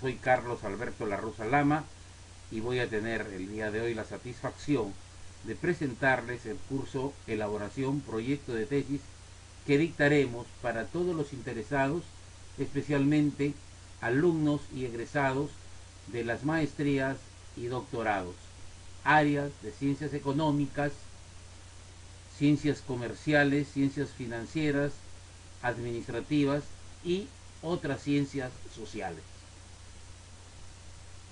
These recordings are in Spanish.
Soy Carlos Alberto Larrosa Lama y voy a tener el día de hoy la satisfacción de presentarles el curso Elaboración Proyecto de Tesis que dictaremos para todos los interesados, especialmente alumnos y egresados de las maestrías y doctorados, áreas de ciencias económicas, ciencias comerciales, ciencias financieras, administrativas y otras ciencias sociales.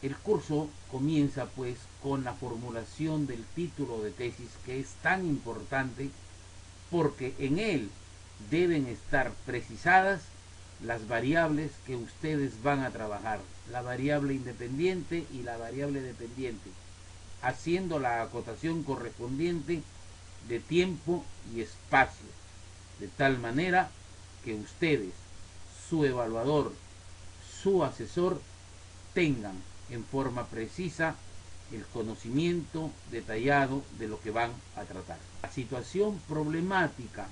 El curso comienza pues con la formulación del título de tesis, que es tan importante porque en él deben estar precisadas las variables que ustedes van a trabajar, la variable independiente y la variable dependiente, haciendo la acotación correspondiente de tiempo y espacio, de tal manera que ustedes, su evaluador, su asesor, tengan en forma precisa el conocimiento detallado de lo que van a tratar. La situación problemática,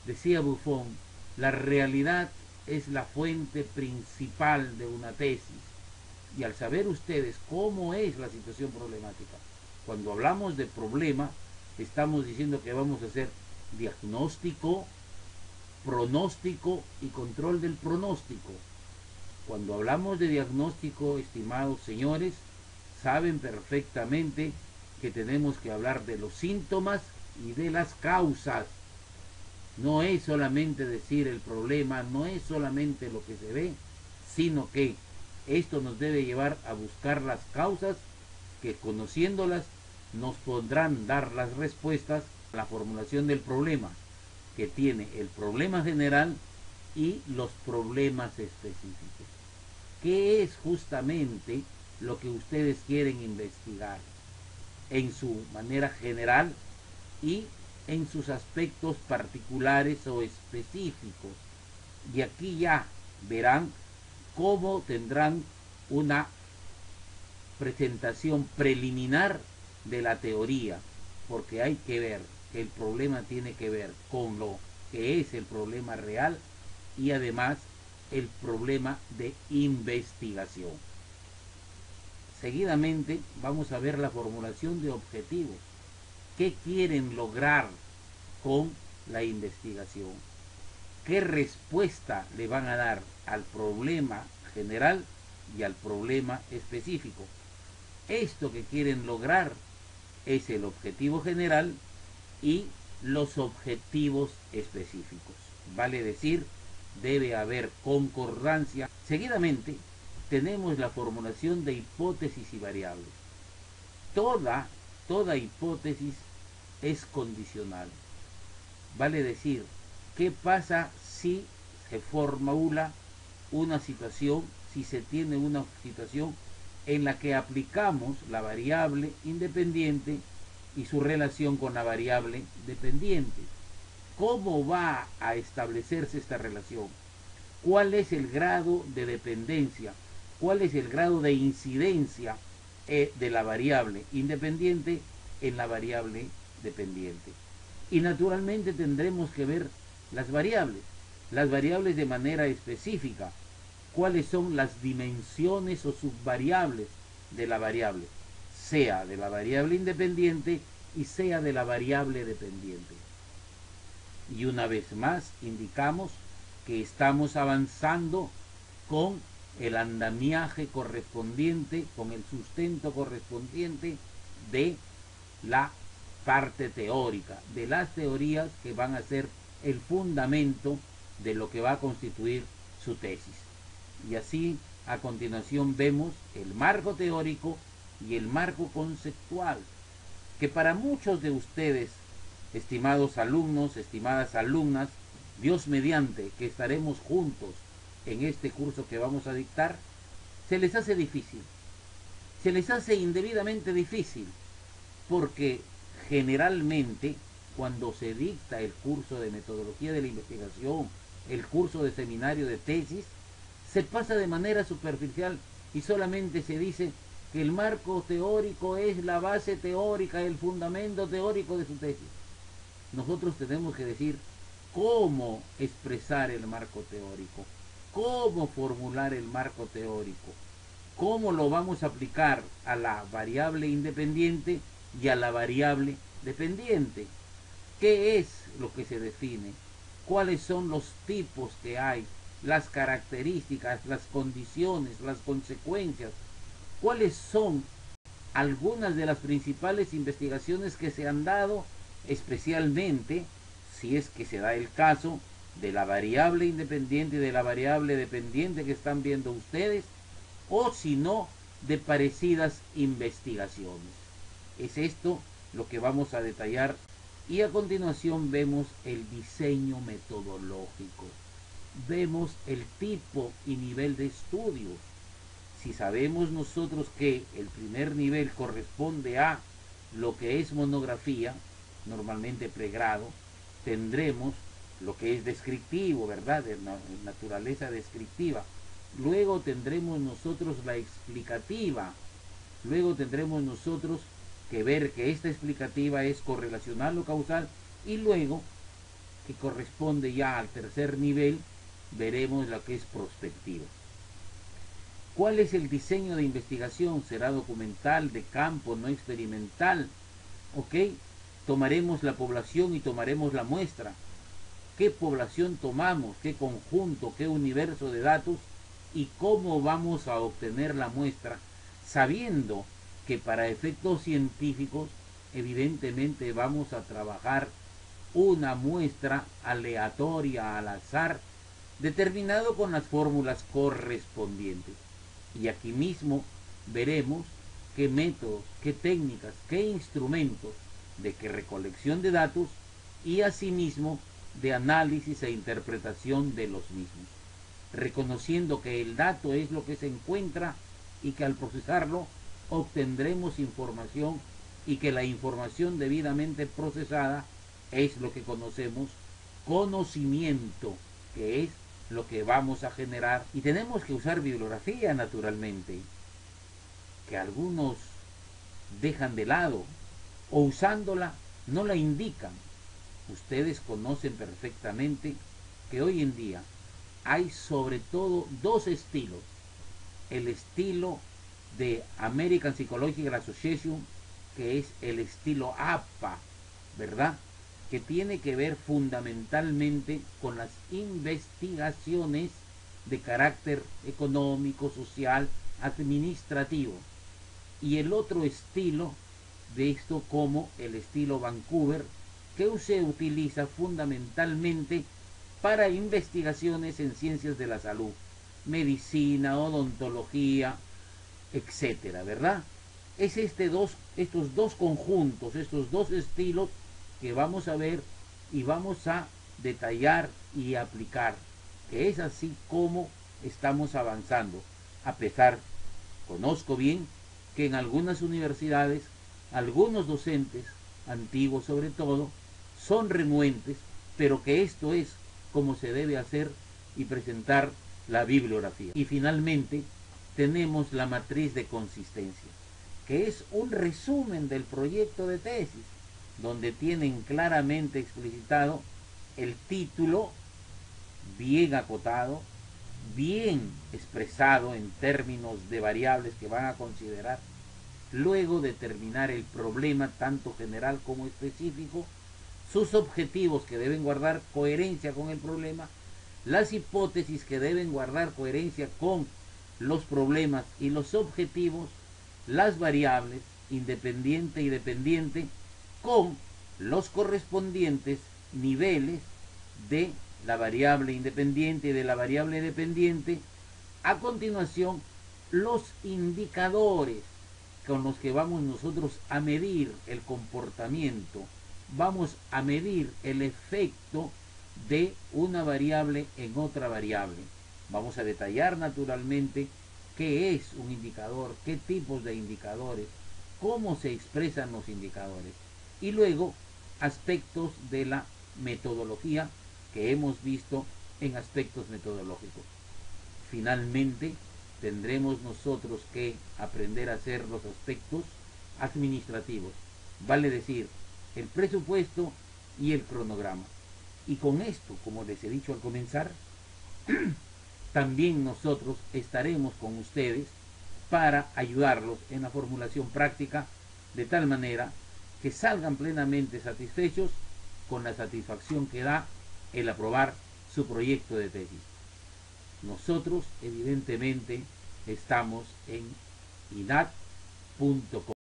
decía Buffon, la realidad es la fuente principal de una tesis. Y al saber ustedes cómo es la situación problemática, cuando hablamos de problema, estamos diciendo que vamos a hacer diagnóstico, pronóstico y control del pronóstico. Cuando hablamos de diagnóstico, estimados señores, saben perfectamente que tenemos que hablar de los síntomas y de las causas. No es solamente decir el problema, no es solamente lo que se ve, sino que esto nos debe llevar a buscar las causas que, conociéndolas, nos podrán dar las respuestas a la formulación del problema, que tiene el problema general y los problemas específicos. ¿Qué es justamente lo que ustedes quieren investigar en su manera general y en sus aspectos particulares o específicos? Y aquí ya verán cómo tendrán una presentación preliminar de la teoría, porque hay que ver que el problema tiene que ver con lo que es el problema real y además el problema de investigación. Seguidamente vamos a ver la formulación de objetivos. ¿Qué quieren lograr con la investigación? ¿Qué respuesta le van a dar al problema general y al problema específico? Esto que quieren lograr es el objetivo general y los objetivos específicos. Vale decir, debe haber concordancia. Seguidamente tenemos la formulación de hipótesis y variables. Toda hipótesis es condicional. Vale decir, ¿qué pasa si se formula una situación, si se tiene una situación en la que aplicamos la variable independiente y su relación con la variable dependiente? ¿Cómo va a establecerse esta relación? ¿Cuál es el grado de dependencia? ¿Cuál es el grado de incidencia de la variable independiente en la variable dependiente? Y naturalmente tendremos que ver las variables de manera específica. ¿Cuáles son las dimensiones o subvariables de la variable? Sea de la variable independiente y sea de la variable dependiente. Y una vez más indicamos que estamos avanzando con el andamiaje correspondiente, con el sustento correspondiente de la parte teórica, de las teorías que van a ser el fundamento de lo que va a constituir su tesis. Y así a continuación vemos el marco teórico y el marco conceptual, que para muchos de ustedes, estimados alumnos, estimadas alumnas, Dios mediante que estaremos juntos en este curso que vamos a dictar, se les hace difícil, se les hace indebidamente difícil, porque generalmente cuando se dicta el curso de metodología de la investigación, el curso de seminario de tesis, se pasa de manera superficial y solamente se dice que el marco teórico es la base teórica, el fundamento teórico de su tesis. Nosotros tenemos que decir cómo expresar el marco teórico, cómo formular el marco teórico, ¿Cómo lo vamos a aplicar a la variable independiente y a la variable dependiente? ¿Qué es lo que se define? ¿Cuáles son los tipos que hay? Las características, las condiciones, las consecuencias. ¿Cuáles son algunas de las principales investigaciones que se han dado, especialmente si es que se da el caso de la variable independiente y de la variable dependiente que están viendo ustedes, o si no, de parecidas investigaciones? Es esto lo que vamos a detallar, y a continuación vemos el diseño metodológico. Vemos el tipo y nivel de estudios. Si sabemos nosotros que el primer nivel corresponde a lo que es monografía, normalmente pregrado, tendremos lo que es descriptivo, ¿verdad? De naturaleza descriptiva. Luego tendremos nosotros la explicativa. Luego tendremos nosotros que ver que esta explicativa es correlacional o causal. Y luego, que corresponde ya al tercer nivel, veremos lo que es prospectiva. ¿Cuál es el diseño de investigación? ¿Será documental, de campo, no experimental? ¿Ok? Tomaremos la población y tomaremos la muestra. ¿Qué población tomamos? ¿Qué conjunto? ¿Qué universo de datos? ¿Y cómo vamos a obtener la muestra? Sabiendo que para efectos científicos, evidentemente vamos a trabajar una muestra aleatoria al azar, determinado con las fórmulas correspondientes. Y aquí mismo veremos qué métodos, qué técnicas, qué instrumentos de qué recolección de datos y asimismo de análisis e interpretación de los mismos, reconociendo que el dato es lo que se encuentra y que al procesarlo obtendremos información, y que la información debidamente procesada es lo que conocemos conocimiento, que es lo que vamos a generar. Y tenemos que usar bibliografía, naturalmente, que algunos dejan de lado, o usándola no la indican. Ustedes conocen perfectamente que hoy en día hay sobre todo dos estilos: el estilo de American Psychological Association, que es el estilo APA, ¿verdad?, que tiene que ver fundamentalmente con las investigaciones de carácter económico, social, administrativo. Y el otro estilo de esto, como el estilo Vancouver, que se utiliza fundamentalmente para investigaciones en ciencias de la salud, medicina, odontología, etcétera, ¿verdad? Es estos dos conjuntos, estos dos estilos que vamos a ver y vamos a detallar y aplicar, que es así como estamos avanzando. A pesar, conozco bien que en algunas universidades algunos docentes, antiguos sobre todo, son renuentes, pero que esto es como se debe hacer y presentar la bibliografía. Y finalmente tenemos la matriz de consistencia, que es un resumen del proyecto de tesis, donde tienen claramente explicitado el título, bien acotado, bien expresado en términos de variables que van a considerar, luego determinar el problema tanto general como específico, sus objetivos que deben guardar coherencia con el problema, las hipótesis que deben guardar coherencia con los problemas y los objetivos, las variables independiente y dependiente con los correspondientes niveles de la variable independiente y de la variable dependiente. A continuación, los indicadores con los que vamos nosotros a medir el comportamiento, vamos a medir el efecto de una variable en otra variable. Vamos a detallar naturalmente qué es un indicador, qué tipos de indicadores, cómo se expresan los indicadores, y luego aspectos de la metodología que hemos visto en aspectos metodológicos. Finalmente, tendremos nosotros que aprender a hacer los aspectos administrativos, vale decir, el presupuesto y el cronograma. Y con esto, como les he dicho al comenzar, también nosotros estaremos con ustedes para ayudarlos en la formulación práctica, de tal manera que salgan plenamente satisfechos con la satisfacción que da el aprobar su proyecto de tesis. Nosotros, evidentemente, estamos en inat.com.